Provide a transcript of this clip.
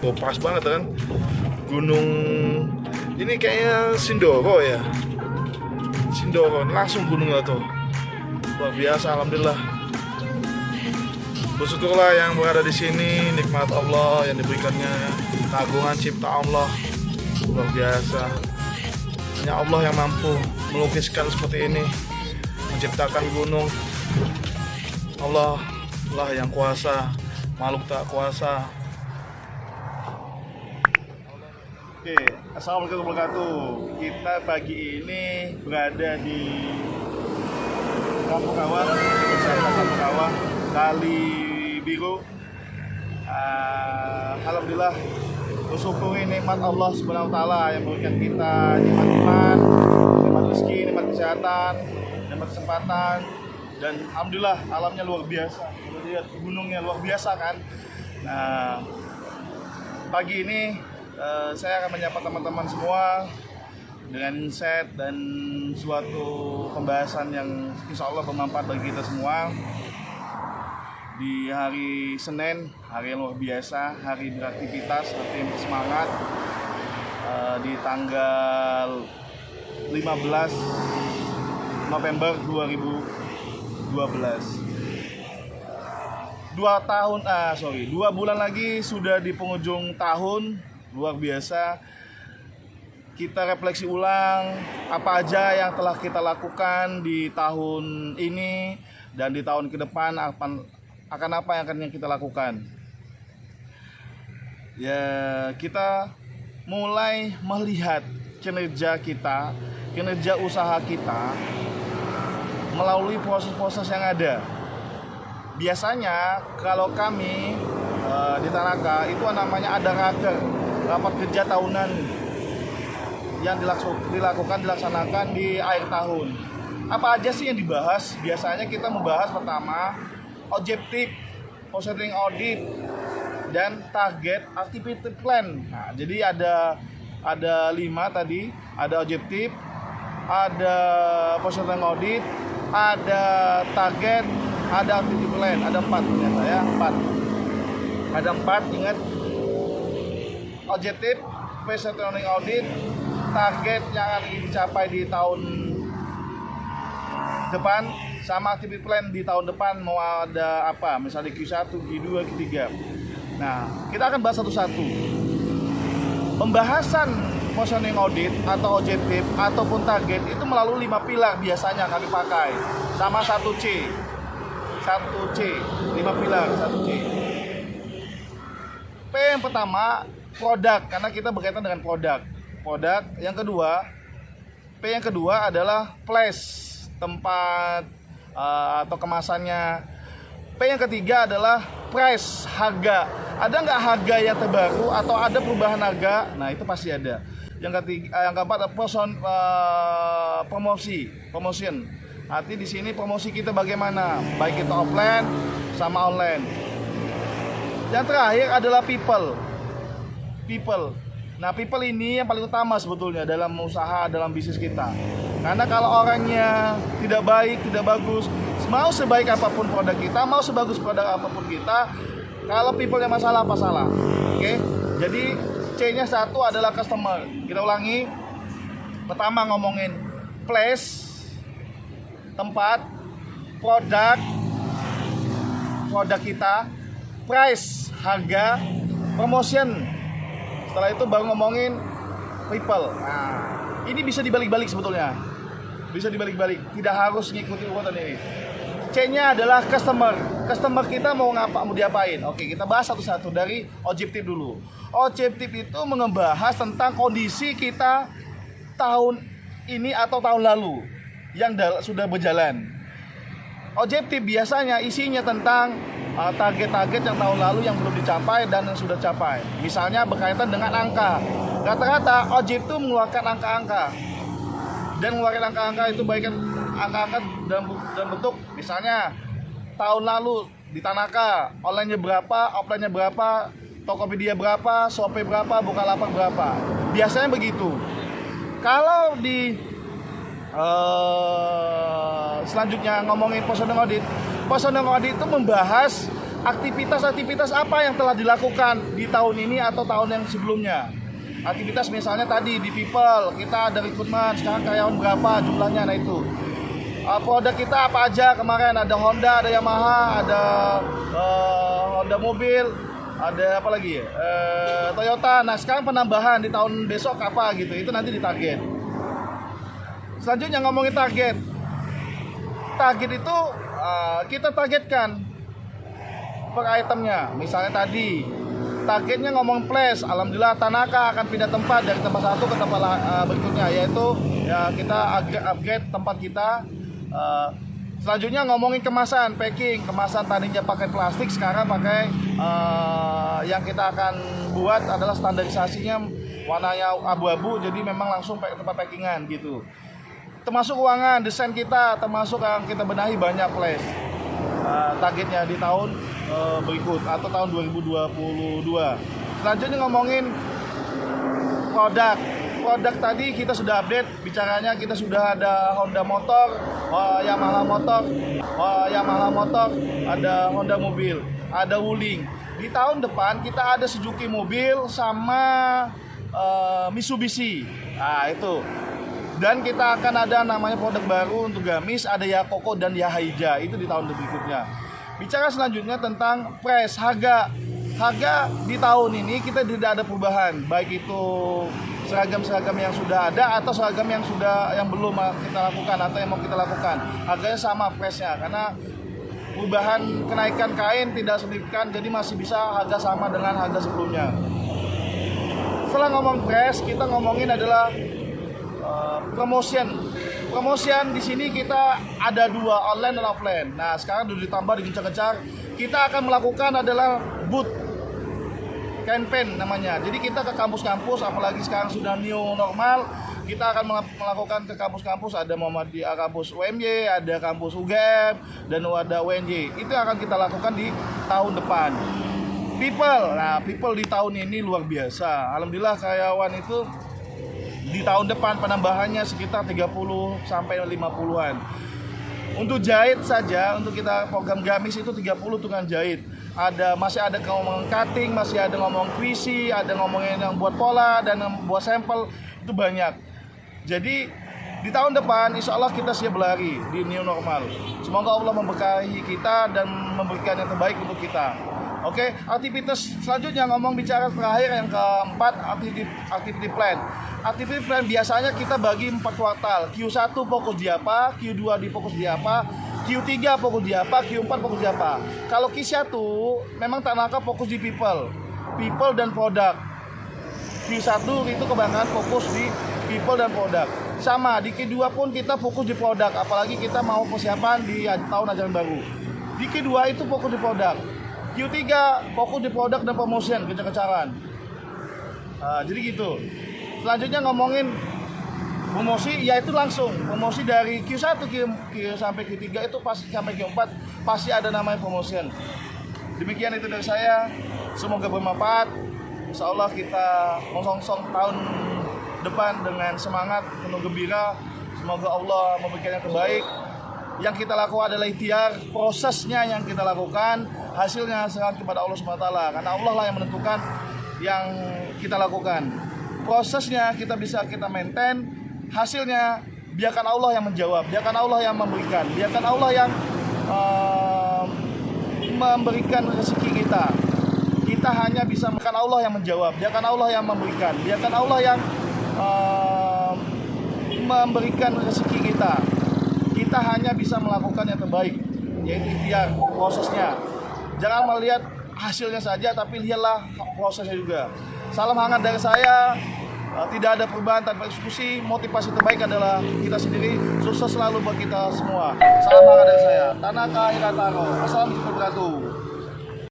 Oh, pas banget kan. Gunung ini kayaknya Sindoro ya. Sindoro langsung gunungnya tuh. Luar biasa, alhamdulillah. Bersyukurlah yang berada di sini, nikmat Allah yang diberikannya, keagungan cipta Allah luar biasa. Hanya Allah yang mampu melukiskan seperti ini, menciptakan gunung. Allah lah yang kuasa, makhluk tak kuasa. Oke, assalamualaikum warahmatullahi wabarakatuh. Kita pagi ini berada di Kampung Kawah, bersama Kampung Kawah, Kali Biru. Alhamdulillah, bersyukuri nikmat Allah Subhanahu wa taala yang memberikan kita nikmat iman, nikmat rezeki, nikmat kesehatan, nikmat kesempatan, dan alhamdulillah alamnya luar biasa. Lihat gunungnya luar biasa kan. Nah, pagi ini saya akan menyapa teman-teman semua dengan insight dan suatu pembahasan yang insya Allah bermanfaat bagi kita semua. Di hari Senin, hari yang luar biasa, hari beraktivitas, hari yang bersemangat, di tanggal 15 November 2012. 2 bulan lagi sudah di penghujung tahun, luar biasa. Kita refleksi ulang apa aja yang telah kita lakukan di tahun ini dan di tahun ke depan akan apa yang akan kita lakukan. Ya, kita mulai melihat kinerja kita, kinerja usaha kita melalui proses-proses yang ada. Biasanya kalau kami di Tanaka itu namanya ada rapat kerja tahunan yang dilaksanakan di akhir tahun. Apa aja sih yang dibahas? Biasanya kita membahas pertama objektif, positioning audit, dan target activity plan. Nah, jadi ada 5 tadi, ada objektif, ada positioning audit, ada target, ada activity plan, ada 4 ternyata ya, 4. Ada 4, ingat. Objektif, positioning audit, target yang akan dicapai di tahun depan, sama activity plan di tahun depan mau ada apa, misalnya Q1, Q2, Q3. Nah, kita akan bahas satu-satu. Pembahasan positioning audit atau objektif ataupun target itu melalui 5 pilar biasanya kami pakai, sama 1C, 5 pilar, 1C. P yang pertama, produk, karena kita berkaitan dengan produk. Yang kedua, P yang kedua adalah place, tempat atau kemasannya. P yang ketiga adalah price, harga. Ada nggak harga yang terbaru atau ada perubahan harga? Nah, itu pasti ada. Yang keempat adalah promotion. Arti di sini promosi kita bagaimana, baik itu offline sama online. Yang terakhir adalah people. Nah, people ini yang paling utama sebetulnya dalam usaha, dalam bisnis kita. Karena kalau orangnya tidak baik, tidak bagus, mau sebaik apapun produk kita, mau sebagus produk apapun kita, kalau people yang masalah, apa salah? Oke? Jadi C-nya 1 adalah customer. Kita ulangi. Pertama ngomongin place, tempat, produk kita, price, harga, promotion. Setelah itu baru ngomongin people. Nah, ini bisa dibalik-balik sebetulnya. Bisa dibalik-balik, tidak harus ngikuti urutan ini. C-nya adalah customer. Customer kita mau diapain? Oke, kita bahas satu-satu dari objektif dulu. Objektif itu membahas tentang kondisi kita tahun ini atau tahun lalu yang sudah berjalan. Objektif biasanya isinya tentang target-target yang tahun lalu yang belum dicapai dan yang sudah capai. Misalnya berkaitan dengan angka. Rata-rata objektif itu mengeluarkan angka-angka. Dan mengeluarkan angka-angka itu baik angka-angka dalam bentuk misalnya tahun lalu di Tanaka online-nya berapa, offline-nya berapa, Tokopedia berapa, Shopee berapa, Bukalapak berapa. Biasanya begitu. Kalau di selanjutnya ngomongin positioning audit itu membahas aktivitas-aktivitas apa yang telah dilakukan di tahun ini atau tahun yang sebelumnya. Aktivitas misalnya tadi di People kita ada rekrutmen, sekarang karyawan berapa jumlahnya, nah itu. Produk kita apa aja kemarin, ada Honda, ada Yamaha, ada Honda mobil, ada apa lagi ya, Toyota. Nah sekarang penambahan di tahun besok apa gitu, itu nanti ditarget. Selanjutnya ngomongin target itu kita targetkan per itemnya. Misalnya tadi targetnya ngomong flash, alhamdulillah Tanaka akan pindah tempat dari tempat satu ke tempat berikutnya, yaitu ya kita upgrade tempat kita. Selanjutnya ngomongin kemasan, packing. Kemasan tadinya pakai plastik, sekarang pakai yang kita akan buat adalah standarisasinya warnanya abu-abu, jadi memang langsung pakai tempat packingan gitu. Termasuk keuangan, desain kita, termasuk yang kita benahi banyak flash. Targetnya di tahun berikut atau tahun 2022. Selanjutnya ngomongin produk tadi kita sudah update, bicaranya kita sudah ada Honda motor, Yamaha motor, ada Honda mobil, ada Wuling. Di tahun depan kita ada Suzuki mobil sama Mitsubishi. Nah itu. Dan kita akan ada namanya produk baru untuk gamis, ada Yakoko dan Yahaija, itu di tahun berikutnya. Bicara selanjutnya tentang price, harga di tahun ini kita tidak ada perubahan, baik itu seragam yang sudah ada atau seragam yang belum kita lakukan atau yang mau kita lakukan, harganya sama price-nya, karena perubahan kenaikan kain tidak signifikan, jadi masih bisa harga sama dengan harga sebelumnya. Setelah ngomong price, kita ngomongin adalah promotion. Di sini kita ada 2, online dan offline. Nah sekarang sudah ditambah digencar-gencar, kita akan melakukan adalah booth campaign namanya. Jadi kita ke kampus-kampus, apalagi sekarang sudah new normal, kita akan melakukan ke kampus-kampus, ada Muhammadiyah, kampus UMY, ada kampus UGM, dan ada UNJ. Itu akan kita lakukan di tahun depan. People di tahun ini luar biasa. Alhamdulillah karyawan itu di tahun depan penambahannya sekitar 30 sampai 50-an. Untuk jahit saja, untuk kita program gamis itu 30 tukang jahit. Masih ada ngomong cutting, masih ada ngomong puisi, ada ngomongin yang buat pola dan yang buat sampel, itu banyak. Jadi di tahun depan insya Allah kita siap berlari di new normal. Semoga Allah memberkahi kita dan memberikan yang terbaik untuk kita. Oke, aktivitas selanjutnya bicara terakhir yang keempat, activity plan. Activity plan biasanya kita bagi 4 kuartal. Q1 fokus di apa, Q2 fokus di apa, Q3 fokus di apa, Q4 fokus di apa. Kalau Q1 memang Tanaka fokus di people dan produk. Q1 itu kebanyakan fokus di people dan produk. Sama di Q2 pun kita fokus di produk, apalagi kita mau persiapan di tahun ajaran baru. Di Q2 itu fokus di produk. Q3 fokus di produk dan promotion, kejar-kejaran. Jadi gitu. Selanjutnya ngomongin promosi, yaitu langsung promosi dari Q1 sampai Q3 itu pasti sampai Q4 pasti ada namanya promotion. Demikian itu dari saya. Semoga bermanfaat. Insya Allah kita menyongsong tahun depan dengan semangat penuh gembira. Semoga Allah memberikan yang terbaik. Yang kita lakukan adalah ikhtiar, prosesnya yang kita lakukan, hasilnya serahkan kepada Allah SWT, karena Allah lah yang menentukan yang kita lakukan. Prosesnya kita bisa kita maintain, hasilnya biarkan Allah yang menjawab, biarkan Allah yang memberikan, biarkan Allah yang memberikan rezeki kita. Kita hanya bisa biarkan Allah yang menjawab, biarkan Allah yang memberikan, biarkan Allah yang memberikan rezeki kita. Kita hanya bisa melakukan yang terbaik, yaitu ikhtiar, prosesnya. Jangan melihat hasilnya saja, tapi lihatlah prosesnya juga. Salam hangat dari saya. Tidak ada perubahan tanpa eksekusi. Motivasi terbaik adalah kita sendiri. Sukses selalu buat kita semua. Salam hangat dari saya, Tanaka Hirataro. Assalamualaikum warahmatullahi wabarakatuh.